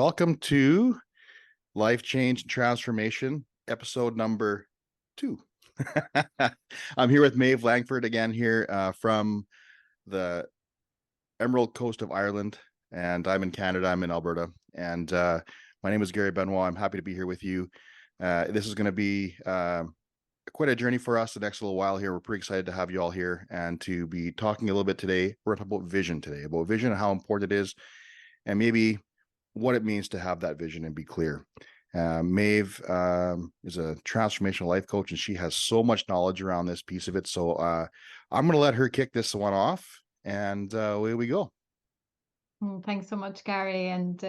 Welcome to Life Change and Transformation, episode number 2. I'm here with Maeve Langford again here from the Emerald Coast of Ireland, and I'm in Canada. I'm in Alberta, and my name is Gary Benoit. I'm happy to be here with you. This is going to be quite a journey for us the next little while here. We're pretty excited to have you all here and to be talking a little bit today. We're talking about vision today, about vision and how important it is, and maybe what it means to have that vision and be clear. Maeve is a transformational life coach, and she has so much knowledge around this piece of it. So I'm going to let her kick this one off, and away we go. Thanks so much, Gary. And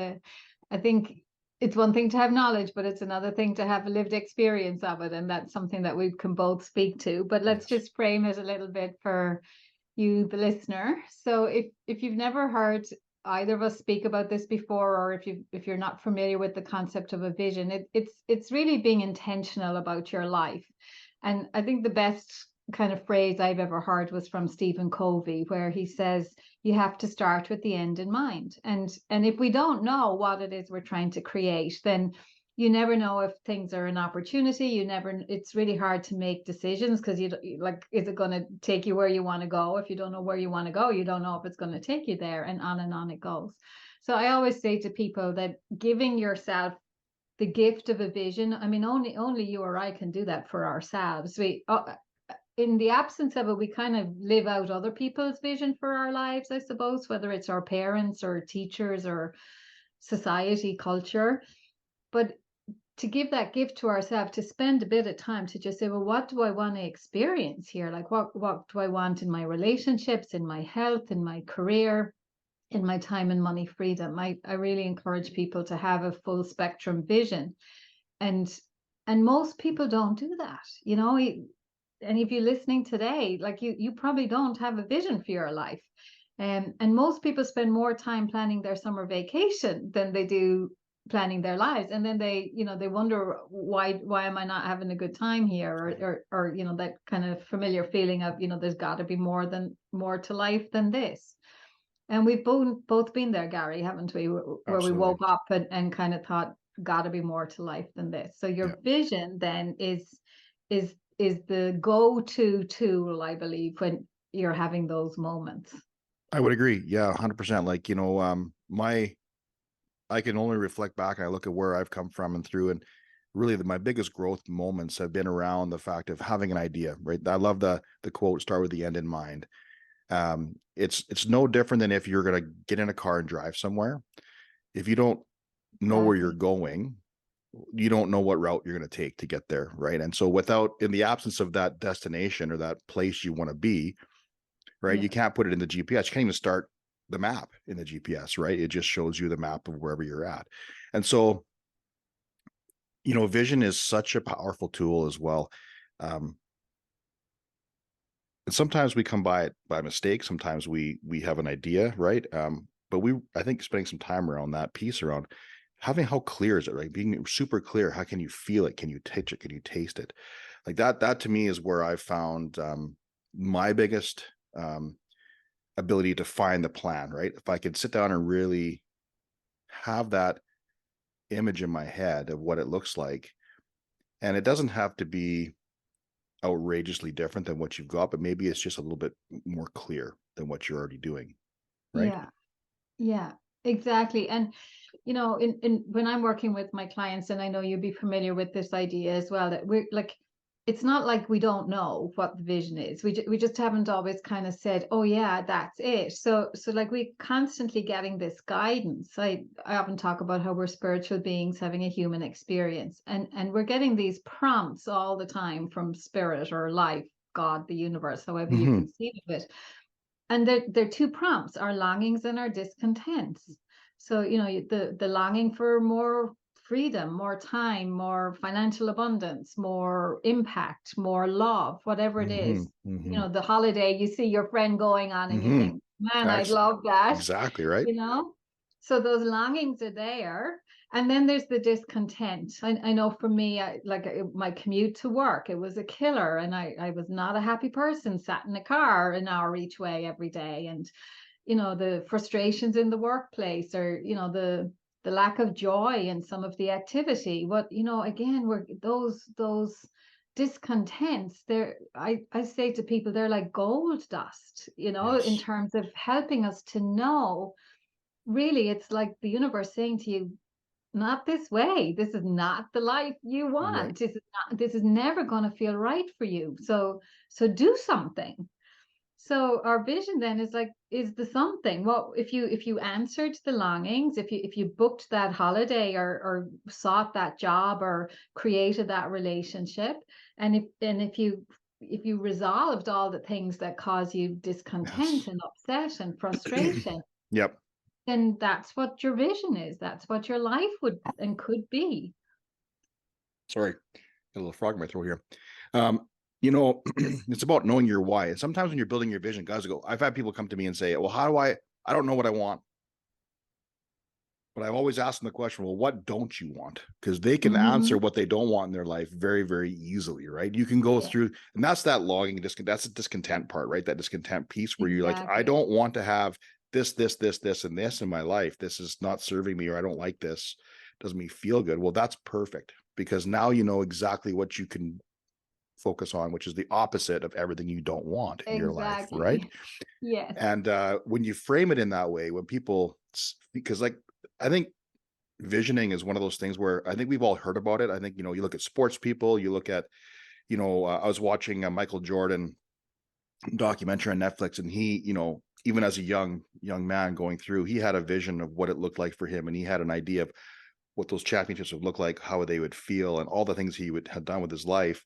I think it's one thing to have knowledge, but it's another thing to have a lived experience of it. And that's something that we can both speak to. But let's just frame it a little bit for you, the listener. So if you've never heard either of us speak about this before, or if you're not familiar with the concept of a vision, it's really being intentional about your life. And I think the best kind of phrase I've ever heard was from Stephen Covey, where he says you have to start with the end in mind. And if we don't know what it is we're trying to create, then you never know if things are an opportunity. It's really hard to make decisions because is it going to take you where you want to go? If you don't know where you want to go, you don't know if it's going to take you there, and on it goes. So I always say to people that giving yourself the gift of a vision, I mean, only you or I can do that for ourselves. In the absence of it, we kind of live out other people's vision for our lives, I suppose, whether it's our parents or teachers or society, culture. But to give that gift to ourselves, to spend a bit of time to just say, well, what do I want to experience here? Like, what do I want in my relationships, in my health, in my career, in my time and money freedom? I really encourage people to have a full spectrum vision. And most people don't do that, you know. And if you're listening today, like you probably don't have a vision for your life. And most people spend more time planning their summer vacation than they do planning their lives. And then they wonder, why am I not having a good time here? Or that kind of familiar feeling of, there's got to be more to life than this. And we've both been there, Gary, haven't we? Where Absolutely. We woke up and kind of thought, got to be more to life than this. So your vision then is the go-to tool, I believe, when you're having those moments. I would agree. Yeah, 100%. Like, I can only reflect back and I look at where I've come from and through, and really my biggest growth moments have been around the fact of having an idea, right? I love the quote, start with the end in mind. It's no different than if you're going to get in a car and drive somewhere. If you don't know where you're going, you don't know what route you're going to take to get there, right? And so in the absence of that destination or that place you want to be, right, you can't put it in the GPS. You can't even start the map in the GPS, right? It just shows you the map of wherever you're at. And so, vision is such a powerful tool as well. And sometimes we come by it by mistake. Sometimes we have an idea, right? But I think spending some time around that piece around having, how clear is it, right? Being super clear. How can you feel it? Can you touch it? Can you taste it? Like that to me is where I've found my biggest ability to find the plan, right? If I could sit down and really have that image in my head of what it looks like, and it doesn't have to be outrageously different than what you've got, but maybe it's just a little bit more clear than what you're already doing, right? Yeah, exactly. And in when I'm working with my clients, and I know you'll be familiar with this idea as well, that we're like, it's not like we don't know what the vision is. We just haven't always kind of said, oh yeah, that's it. So like, we constantly getting this guidance. I often talk about how we're spiritual beings having a human experience, and we're getting these prompts all the time from spirit or life, God, the universe, however you conceive of it. And they're two prompts: our longings and our discontents. So the longing for more freedom, more time, more financial abundance, more impact, more love, whatever it is. The holiday, you see your friend going on and you think, man, I'd love that. Exactly right. So those longings are there. And then there's the discontent. I know for me, my commute to work, it was a killer. And I was not a happy person, sat in a car an hour each way every day. And, the frustrations in the workplace, or, the lack of joy in some of the activity. What, again, we're those discontents, I say to people, they're like gold dust, in Yes. terms of helping us to know, really, it's like the universe saying to you, not this way. This is not the life you Right. want. This is never going to feel right for you. So do something. So our vision then is like, is the something. Well, if you answered the longings, if you booked that holiday, or sought that job, or created that relationship, and if you resolved all the things that cause you discontent Yes. and upset and frustration, Yep. then that's what your vision is. That's what your life would and could be. Sorry, got a little frog in my throat here. Um, you know, it's about knowing your why. And sometimes when you're building your vision, guys go, I've had people come to me and say, well, how do I don't know what I want. But I've always asked them the question, well, what don't you want? Because they can answer Hmm. what they don't want in their life very, very easily, right? You can go Yeah, through, and that's that logging that's the discontent part, right? That discontent piece where you're like, I exactly. don't want to have this, and this in my life. This is not serving me, or I don't like this. Doesn't me feel good. Well, that's perfect, because now you know exactly what you can focus on, which is the opposite of everything you don't want in your life, right? Exactly. Yes. And when you frame it in that way, when people, because like, I think visioning is one of those things where I think we've all heard about it. I think, you look at sports people, you look at, I was watching a Michael Jordan documentary on Netflix, and he, even as a young man going through, he had a vision of what it looked like for him. And he had an idea of what those championships would look like, how they would feel, and all the things he would have done with his life.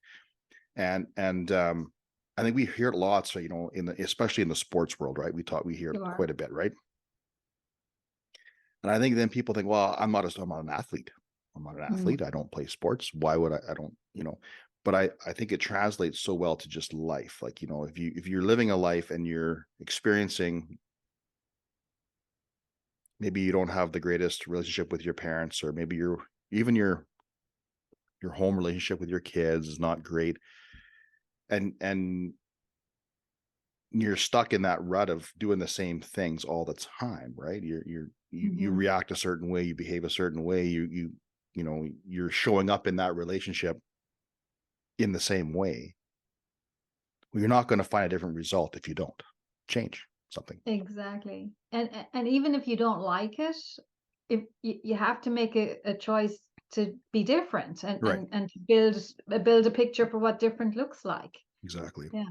And I think we hear it lots, especially in the sports world, right? We hear it You are. quite a bit, right? And I think then people think, well, I'm not an athlete. I'm not an Mm. athlete. I don't play sports. Why would I don't, but I think it translates so well to just life. Like, if you're living a life and you're experiencing, maybe you don't have the greatest relationship with your parents, or maybe even your home relationship with your kids is not great. And you're stuck in that rut of doing the same things all the time, right? You Hmm. react a certain way, you behave a certain way, you're showing up in that relationship in the same way. Well, you're not going to find a different result if you don't change something. Exactly. And even if you don't like it, if you have to make a choice to be different, and Right. to build a picture for what different looks like. Exactly. Yeah.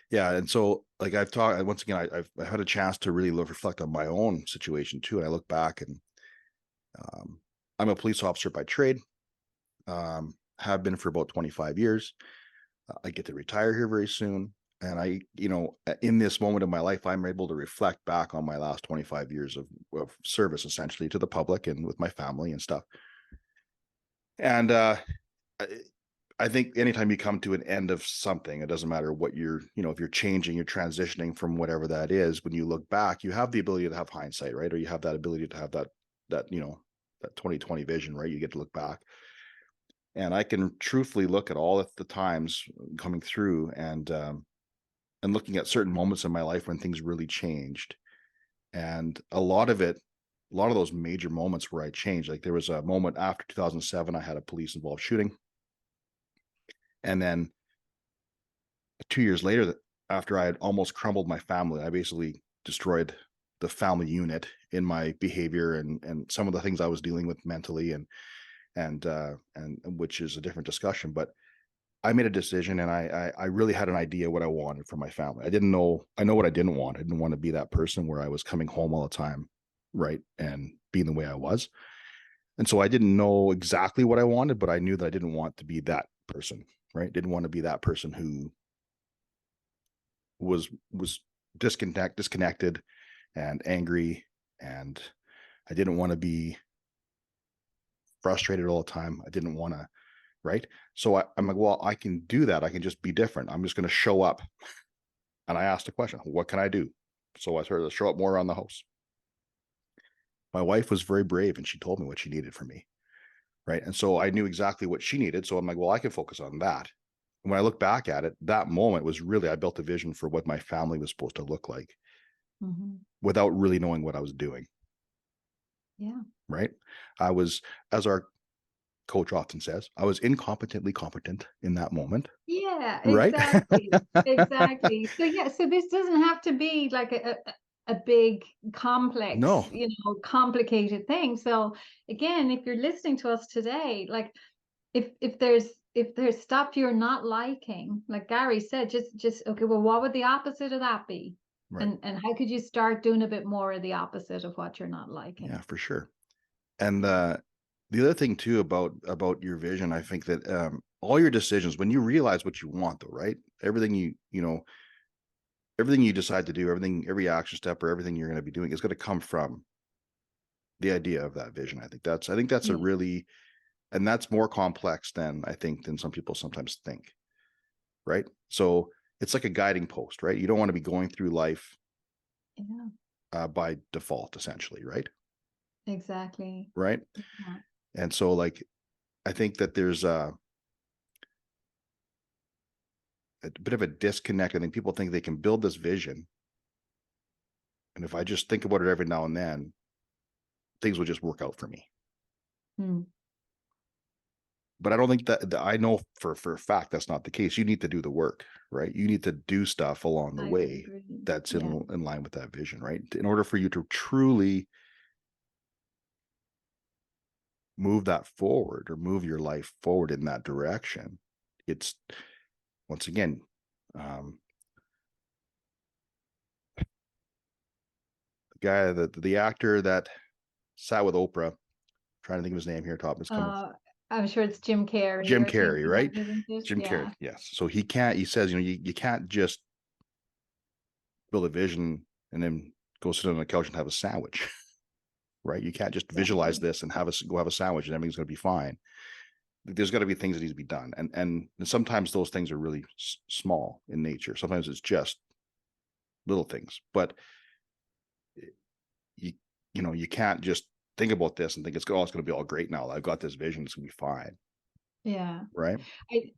Yeah. And so, like, I've talked once again, I've had a chance to really reflect on my own situation too. And I look back, and um, I'm a police officer by trade. Have been for about 25 years. I get to retire here very soon. And in this moment of my life, I'm able to reflect back on my last 25 years of service, essentially, to the public and with my family and stuff. And I, I think anytime you come to an end of something, it doesn't matter what if you're changing, you're transitioning from whatever that is, when you look back, you have the ability to have hindsight, right? Or you have that ability to have that 2020 vision, right? You get to look back. And I can truthfully look at all of the times coming through, and looking at certain moments in my life when things really changed. And a lot of those major moments where I changed, like there was a moment after 2007, I had a police involved shooting. And then 2 years later, after I had almost crumbled my family, I basically destroyed the family unit in my behavior, and some of the things I was dealing with mentally, and which is a different discussion. But I made a decision, and I really had an idea what I wanted for my family. I know what I didn't want. I didn't want to be that person where I was coming home all the time, right? And being the way I was. And so I didn't know exactly what I wanted, but I knew that I didn't want to be that person, right? Didn't want to be that person who was disconnected and angry. And I didn't want to be frustrated all the time. I didn't want to, right? So I'm like, well, I can do that. I can just be different. I'm just going to show up. And I asked the question, what can I do? So I started to show up more around the house. My wife was very brave, and she told me what she needed from me. Right. And so I knew exactly what she needed. So I'm like, well, I can focus on that. And when I look back at it, that moment was really, I built a vision for what my family was supposed to look like Hmm. without really knowing what I was doing. Yeah. right? I was, as our coach often says, I was incompetently competent in that moment, Yeah, right? exactly. Exactly. So yeah, so this doesn't have to be like a big complex, No, complicated thing. So again, if you're listening to us today, like if there's stuff you're not liking, like Gary said, just okay, well, what would the opposite of that be? right. And how could you start doing a bit more of the opposite of what you're not Yeah, liking? for sure. And the other thing too about your vision, I think that all your decisions, when you realize what you want, though, right? Everything everything you decide to do, every action step or everything you're going to be doing is going to come from the idea of that vision. I think that's a Yeah, really, and that's more complex than some people sometimes think, right? So it's like a guiding post, right? You don't want to be going through life yeah, by default, essentially, right? exactly. Right. Yeah. And so, like, I think that there's a bit of a disconnect. I think people think they can build this vision, and if I just think about it every now and then, things will just work out for me. Hmm. But I don't think that I know for a fact that's not the case. You need to do the work, right? You need to do stuff along the I would way agree. that's Yeah. in line with that vision, right? In order for you to truly move that forward or move your life forward in that direction, it's once again, um, the actor that sat with Oprah, trying to think of his name here, top is coming. Uh, I'm sure it's Jim Carrey Jim you're Carrey, thinking right? of, isn't it? Jim Carrey, Yeah. yes. So he says, you can't just build a vision and then go sit on the couch and have a sandwich, right? You can't just visualize Exactly. this and go have a sandwich and everything's going to be fine. There's got to be things that need to be done, and sometimes those things are really small in nature. Sometimes it's just little things, but you you can't just think about this and think it's going to be all great now. I've got this vision; it's going to be fine, Yeah. right? I,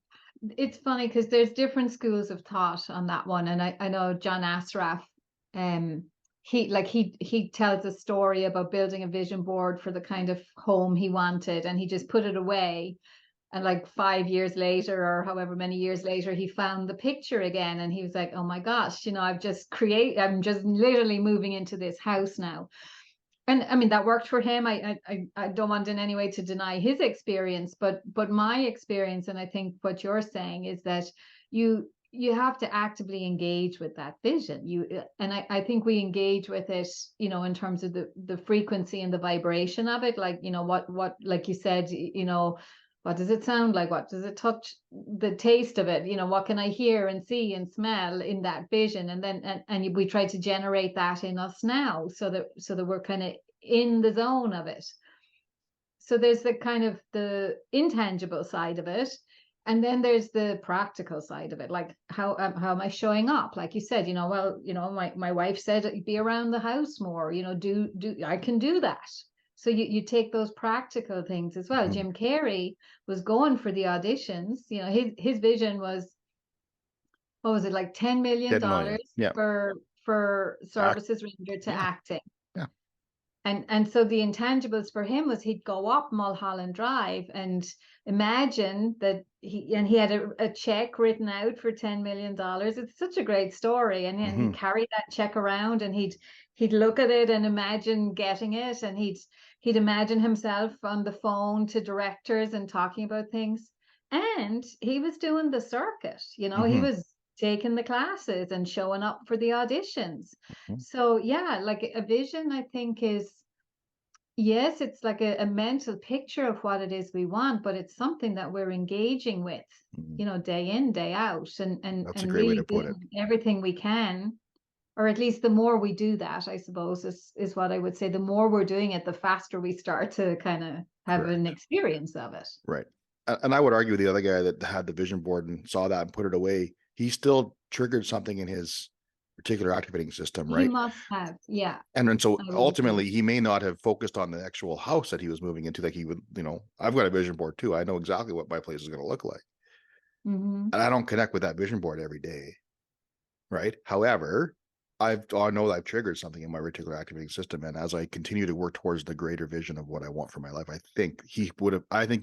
it's funny because there's different schools of thought on that one. And I know John Asraf, um, he tells a story about building a vision board for the kind of home he wanted, and he just put it away. And like 5 years later, or however many years later, he found the picture again, and he was like, "Oh my gosh, I'm just literally moving into this house now." And I mean that worked for him. I don't want in any way to deny his experience, but my experience, and I think what you're saying is that you have to actively engage with that vision. I think we engage with it, in terms of the frequency and the vibration of it. Like, what like you said, what does it sound like? What does it touch? The taste of it, what can I hear and see and smell in that vision? And then we try to generate that in us now, so that we're kind of in the zone of it. So there's the kind of the intangible side of it, and then there's the practical side of it, like how am I showing up? Like you said, well, my wife said be around the house more, do I can do that. So you take those practical things as well. Mhm. Jim Carrey was going for the auditions. His vision was, what was it, like $10 million 10 million, yeah. for Act, services rendered to yeah, acting. yeah. And so the intangibles for him was he'd go up Mulholland Drive and imagine that he had a check written out for $10 million. It's such a great story. And he'd Hmm. carry that check around, and he'd look at it and imagine getting it, and he'd imagine himself on the phone to directors and talking about things. And he was doing the circuit, he Hmm. was taking the classes and showing up for the auditions. Hmm. So yeah, like a vision, I think, is, yes, it's like a mental picture of what it is we want, but it's something that we're engaging with, Hmm. day in, day out, and and That's a and great way really to put it. doing everything we can, or at least the more we do that, I suppose, is what I would say. The more we're doing it, the faster we start to kind of have an Correct. experience of it. Right. And I would argue the other guy that had the vision board and saw that and put it away, he still triggered something in his particular activating system, He right? must have, yeah, And so I would agree. ultimately, he may not have focused on the actual house that he was moving into. Like he would, I've got a vision board too. I know exactly what my place is going to look like, Hmm. and I don't connect with that vision board every day, right? However, I know that I've triggered something in my reticular activating system, and as I continue to work towards the greater vision of what I want for my life, I think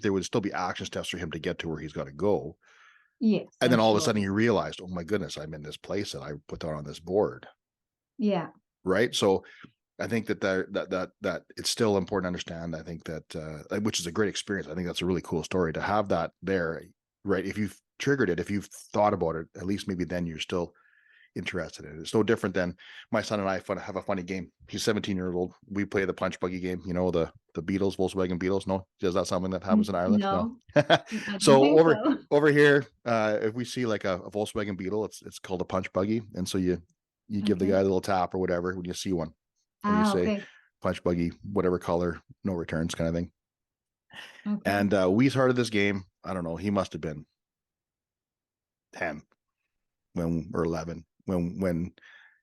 there would still be action steps for him to get to where he's got to go. Yes, And I'm then all of a sure. sudden he realized, oh my goodness, I'm in this place that I put that on this board. Yeah. Right. So I think that it's still important to understand. I think that which is a great experience. I think that's a really cool story to have that there. Right. If you've triggered it, if you've thought about it, at least maybe then you're still interested in it. It's no different than my son and I have a funny game. He's 17 years old. We play the punch buggy game, the Beatles, Volkswagen Beatles. No, is that something that happens in Ireland? No. No, I don't So think so. over here, if we see like a Volkswagen Beetle, it's called a punch buggy. And so you give the guy Okay. a little tap or whatever when you see one. And you Ah, say okay. punch buggy, whatever color, no returns kind of thing. Okay. And we started this game. I don't know. He must have been 10 or 11 when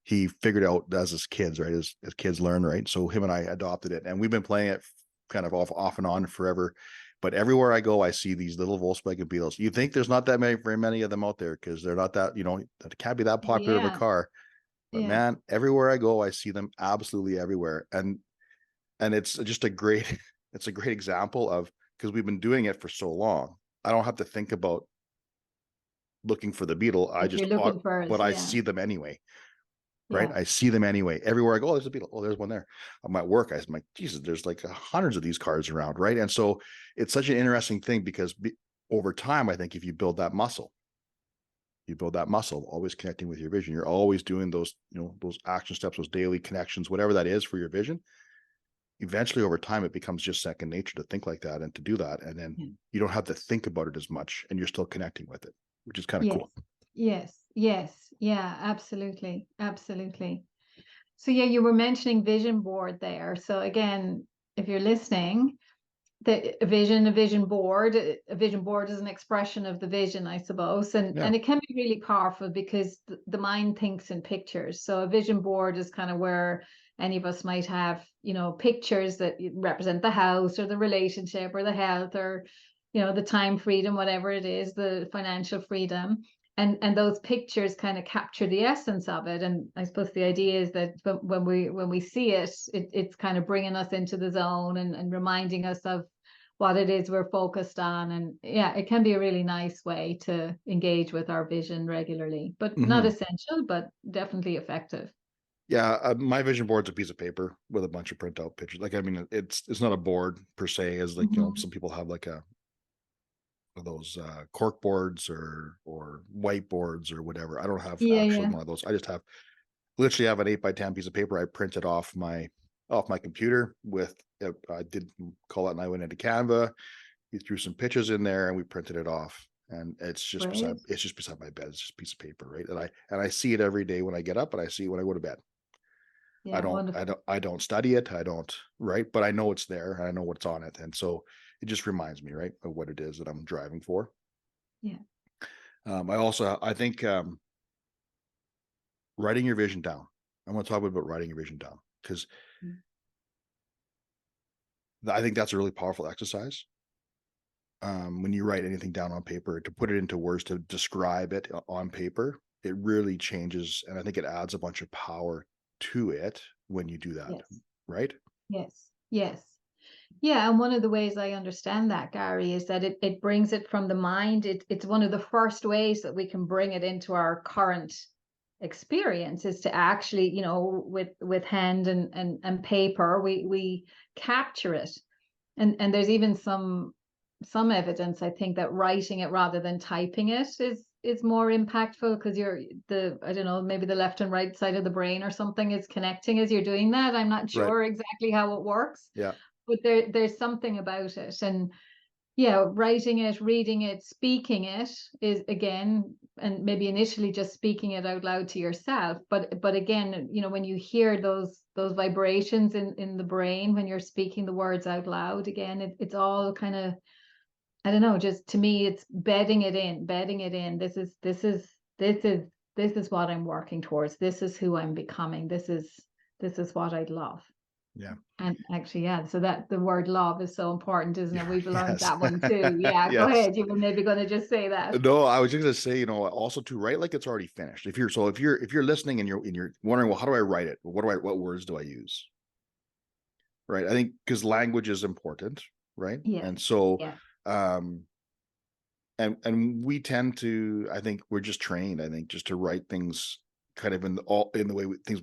he figured out as his kids, right? As kids learn, right? So him and I adopted it, and we've been playing it kind of off and on forever. But everywhere I go, I see these little Volkswagen Beetles. You think there's not that very many of them out there because they're not that, it can't be that popular of a Yeah. car. But Yeah. man, everywhere I go, I see them absolutely everywhere. And it's just a great, it's a great example of, because we've been doing it for so long. I don't have to think about looking for the beetle. What you're looking for But is, I yeah. see them anyway. Right. Yeah. I see them anyway. Everywhere I go, oh, there's a beetle. Oh, there's one there. I'm at work. I'm like, Jesus, there's like hundreds of these cards around. Right. And so it's such an interesting thing because over time, I think if you build that muscle, always connecting with your vision. You're always doing those, those action steps, those daily connections, whatever that is for your vision. Eventually, over time, it becomes just second nature to think like that and to do that. And then Yeah. you don't have to think about it as much and you're still connecting with it, which is kind of Yes. cool. Yes. Yes. Yeah, absolutely. Absolutely. So yeah, you were mentioning vision board there. So again, if you're listening, a vision board is an expression of the vision, I suppose, Yeah. and it can be really powerful because the mind thinks in pictures. So a vision board is kind of where any of us might have, pictures that represent the house or the relationship or the health or, the time freedom, whatever it is, the financial freedom. And those pictures kind of capture the essence of it. And I suppose the idea is that when we see it, it's kind of bringing us into the zone and reminding us of what it is we're focused on. And yeah, it can be a really nice way to engage with our vision regularly, but not Mm-hmm. essential, but definitely effective. Yeah, my vision board's a piece of paper with a bunch of printout pictures. Like, I mean, it's not a board per se, as like, Mhm. some people have like those cork boards or whiteboards or whatever. I don't have Yeah, actually yeah. one of those. I just literally have an 8x10 piece of paper. I printed off my computer with I did call it and I went into Canva. We threw some pictures in there and we printed it off. And Great. it's just beside my bed. It's just a piece of paper, right? And I see it every day when I get up and I see it when I go to bed. Yeah, wonderful. I don't study it. I don't, right? But I know it's there and I know what's on it. And so it just reminds me, right, of what it is that I'm driving for. Yeah. I think writing your vision down. I want to talk about writing your vision down because Mm. I think that's a really powerful exercise. When you write anything down on paper, to put it into words, to describe it on paper, it really changes. And I think it adds a bunch of power to it when you do that, Yes. right? Yes. Yes. Yeah, and one of the ways I understand that, Gary, is that it brings it from the mind. It's one of the first ways that we can bring it into our current experience is to actually, with hand and paper, we capture it. And there's even some evidence, I think, that writing it rather than typing it is more impactful because I don't know, maybe the left and right side of the brain or something is connecting as you're doing that. I'm not Right. sure exactly how it works, Yeah. but there's something about it. And yeah, writing it, reading it, speaking it is again, and maybe initially just speaking it out loud to yourself, but again, when you hear those vibrations in the brain when you're speaking the words out loud, again, it's all kind of, I don't know, just to me it's bedding it in. This is what I'm working towards. This is who I'm becoming. This is what I'd love. Yeah. And actually, yeah, so that the word love is so important, isn't it? We've learned Yes. that one too. Yeah, go Yes. ahead. You were maybe going to just say that. No, I was just gonna say, also to write like it's already finished. If you're listening and you're wondering, well, how do I write it? What words do I use? Right. I think because language is important, right? Yeah, And so yeah, um and we tend to, I think we're just trained, I think, just to write things kind of in the way things,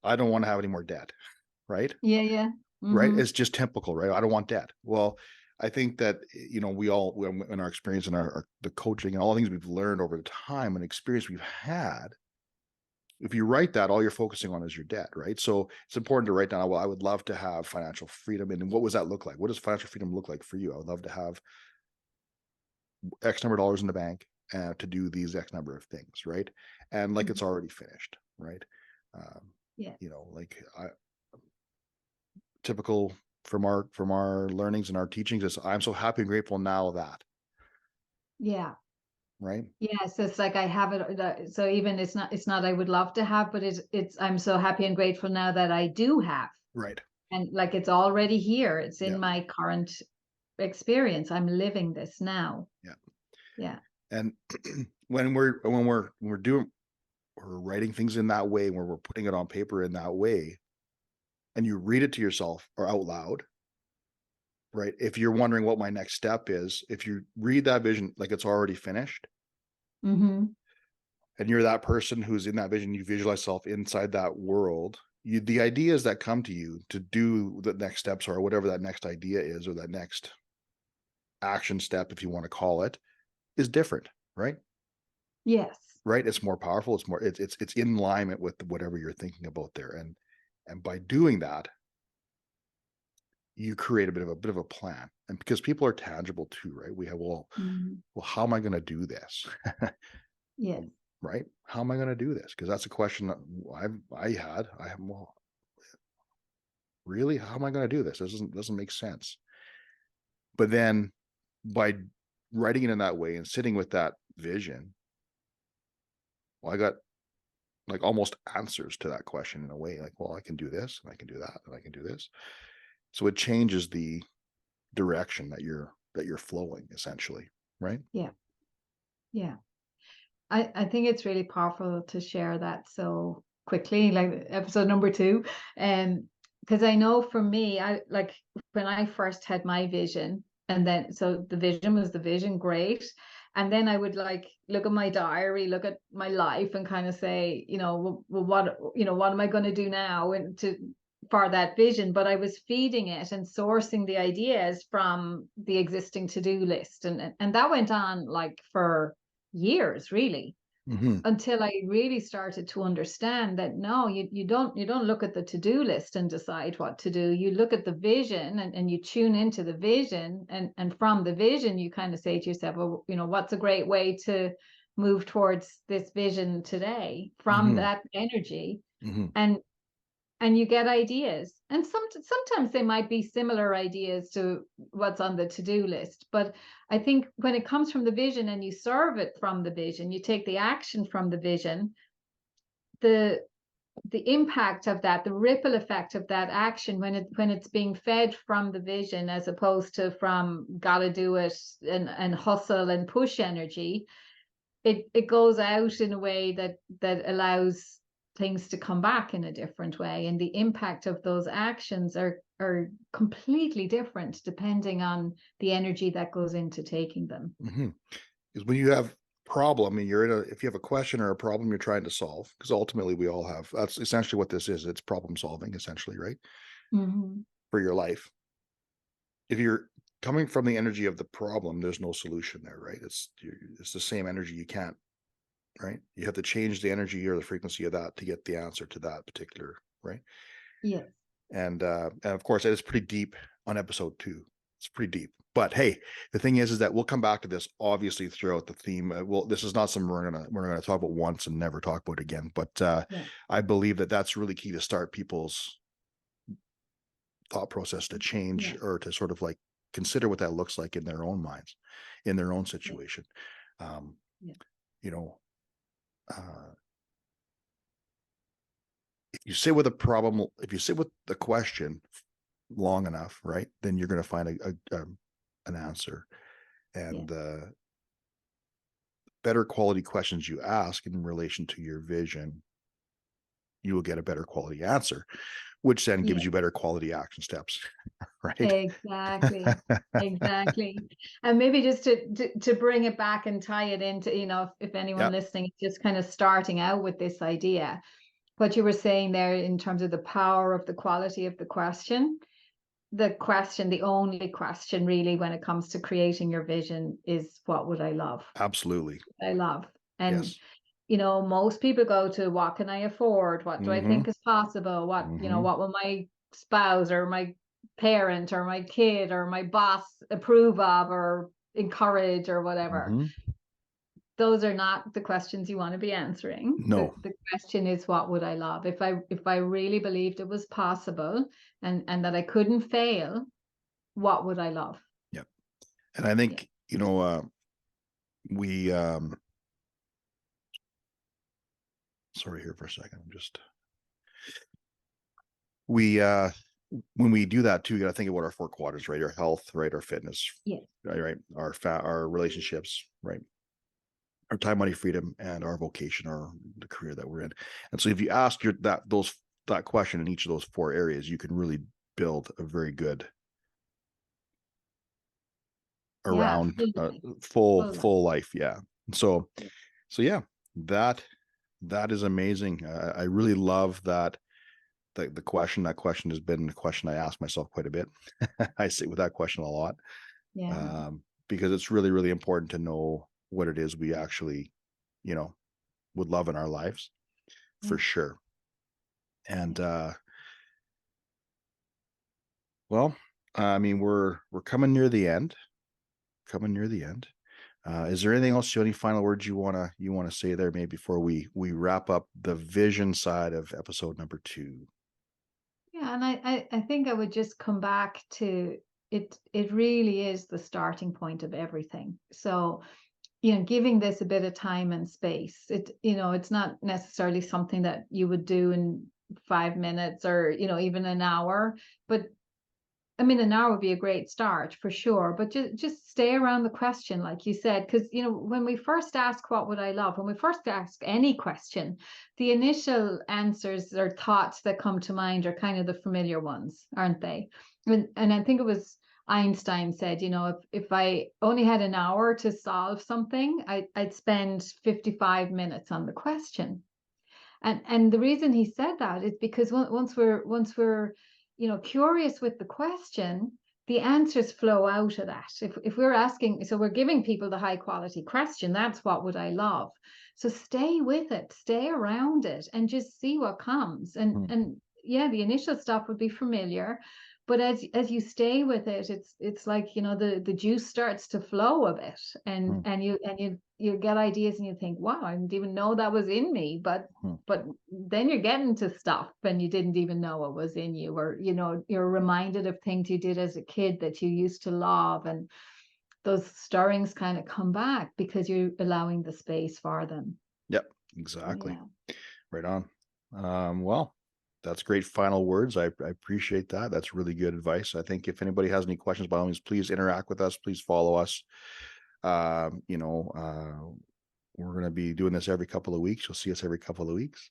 I don't want to have any more debt, right? yeah, yeah. Right. Mm-hmm. It's just typical, right? I don't want debt. Well, I think that, we all, in our experience and the coaching and all the things we've learned over the time and experience we've had, if you write that, all you're focusing on is your debt, right? So it's important to write down, well, I would love to have financial freedom. And what does that look like? What does financial freedom look like for you? I would love to have X number of dollars in the bank to do these X number of things, right? And like Mm-hmm. it's already finished, right? Um, Yeah, like typical from our learnings and our teachings is, I'm so happy and grateful now that, yeah. right? Yes, it's like I have it. So even it's not I would love to have, but it's I'm so happy and grateful now that I do have, Right. and like it's already here. It's Yeah. in my current experience. I'm living this now. Yeah. Yeah. And when we're doing, we're writing things in that way, where we're putting it on paper in that way, and you read it to yourself or out loud, right? If you're wondering what my next step is, if you read that vision like it's already finished, Mm-hmm. and you're that person who's in that vision, you visualize yourself inside that world, the ideas that come to you to do the next steps, or whatever that next idea is, or that next action step, if you want to call it, is different, right? Yes. Right. It's more powerful. It's in alignment with whatever you're thinking about there. And by doing that, you create a bit of a plan. And because people are tangible too, right? We have, Mm-hmm. well, how am I going to do this? Yes. Right? How am I going to do this? Because that's a question that I have, well, really, how am I going to do this? This doesn't make sense. But then by writing it in that way and sitting with that vision, well, I got like almost answers to that question in a way. Like, well, I can do this and I can do that and I can do this. So it changes the direction that you're flowing, essentially, right? Yeah. Yeah. I think it's really powerful to share that so quickly, like episode number two. Because I know for me, I like when I first had my vision, and then so the vision was the vision, great. And then I would like look at my diary, look at my life, and kind of say, well, what am I going to do now and to for that vision? But I was feeding it and sourcing the ideas from the existing to-do list, and that went on like for years, really, Mm-hmm. until I really started to understand that no, you don't look at the to-do list and decide what to do. You look at the vision, and you tune into the vision, and from the vision you kind of say to yourself, well, what's a great way to move towards this vision today from Mm-hmm. that energy. Mm-hmm. And you get ideas, and sometimes they might be similar ideas to what's on the to-do list, but I think when it comes from the vision and you serve it from the vision, you take the action from the vision, the the impact of that, the ripple effect of that action, when it's being fed from the vision as opposed to from gotta do it and hustle and push energy, it goes out in a way that allows things to come back in a different way, and the impact of those actions are completely different depending on the energy that goes into taking them. Mm-hmm. Because when you have problem and if you have a question or a problem you're trying to solve, because ultimately we all have, that's essentially what this is. It's problem solving, essentially, right? Mm-hmm. For your life. If you're coming from the energy of the problem, there's no solution there, right? It's the same energy. You can't, right? You have to change the energy or the frequency of that to get the answer to that particular, right? Yes. And of course, it is pretty deep on episode 2. It's pretty deep. But hey, the thing is that we'll come back to this obviously throughout the theme. Well, this is not something we're gonna talk about once and never talk about again. But Yeah. I believe that that's really key to start people's thought process to change, Yeah. or to sort of like consider what that looks like in their own minds, in their own Yeah. situation. Um, Yeah. you know, uh, you sit with a problem, if you sit with the question long enough, right, then you're going to find an answer. Yeah. And better quality questions you ask in relation to your vision, you will get a better quality answer, which then Yeah. gives you better quality action steps, right? Exactly. Exactly. And maybe just to bring it back and tie it into, if anyone Yep, listening is just kind of starting out with this idea, what you were saying there in terms of the power of the quality of the question, the only question really when it comes to creating your vision is, what would I love? absolutely. I love. And Yes. most people go to, what can I afford? What do I Mm-hmm. think is possible? Mm-hmm. What will my spouse or my parent or my kid or my boss approve of or encourage or whatever? Mm-hmm. Those are not the questions you want to be answering. No. The question is, what would I love? If I really believed it was possible and that I couldn't fail, what would I love? Yep. And I Yeah. think, we sorry here for a second. I'm just we when we do that too, you got to think about our four quadrants, right? Our health, right? Our fitness, Yes. right? Our relationships, right? Our time, money, freedom, and our vocation, or the career that we're in. And so, if you ask that question in each of those four areas, you can really build a very good Yeah. around Full life. Full life. full life. Yeah. So Yeah. yeah, that that is amazing. I really love that. The question, that question has been a question I ask myself quite a bit. I sit with that question a lot, Yeah. because it's really, really important to know what it is we actually, you know, would love in our lives, Yeah. for sure. Yeah. And well, I mean, we're coming near the end. Coming near the end. Is there anything else? Any final words you wanna say there, maybe before we wrap up the vision side of episode number 2? Yeah, and I think I would just come back to it. It really is the starting point of everything. So, giving this a bit of time and space. It's not necessarily something that you would do in 5 minutes or, even an hour, but I mean, an hour would be a great start for sure, but just stay around the question, like you said, because when we first ask, what would I love? When we first ask any question, the initial answers or thoughts that come to mind are kind of the familiar ones, aren't they? And I think it was Einstein said, if I only had an hour to solve something, I'd spend 55 minutes on the question. And the reason he said that is because once we're curious with the question, the answers flow out of that. If we're asking, so we're giving people the high quality question, that's, what would I love? So stay with it, stay around it, and just see what comes. and Hmm. and yeah, the initial stuff would be familiar, but as you stay with it, it's like, the juice starts to flow a bit, and Hmm. you get ideas and you think, wow, I didn't even know that was in me. but Hmm. but then you're getting to stuff and you didn't even know it was in you, or you're reminded of things you did as a kid that you used to love, and those stirrings kind of come back because you're allowing the space for them. Yep, exactly. Yeah. Right on. Well, that's great final words. I appreciate that. That's really good advice. I think if anybody has any questions, by all means, please interact with us. Please follow us. Um, you know, uh, we're going to be doing this every couple of weeks. You'll see us every couple of weeks.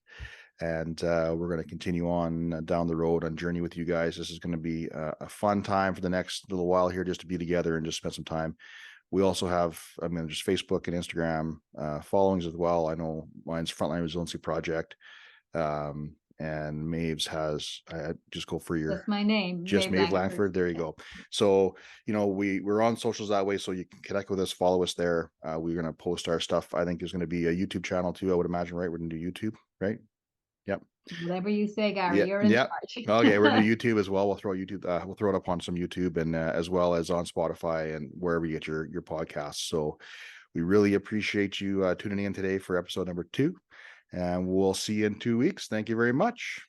And we're going to continue on down the road on journey with you guys. This is going to be a fun time for the next little while here, just to be together and just spend some time. We also have, I mean, just Facebook and Instagram followings as well. I know mine's Frontline Resiliency Project, and Maeve's has. I just go for your That's my name, just Maeve Maeve Langford. Langford. There you Yeah. go. So we're on socials that way, so you can connect with us, follow us there. We're gonna post our stuff. I think there's gonna be a YouTube channel too. I would imagine, right? We're gonna do YouTube, right? Yep. Whatever you say, Gary, Yeah. you're in Yeah. Okay, we're gonna charge. do YouTube as well. We'll throw it up on some YouTube, and as well as on Spotify and wherever you get your podcasts. So we really appreciate you tuning in today for episode number 2, and we'll see you in 2 weeks. Thank you very much.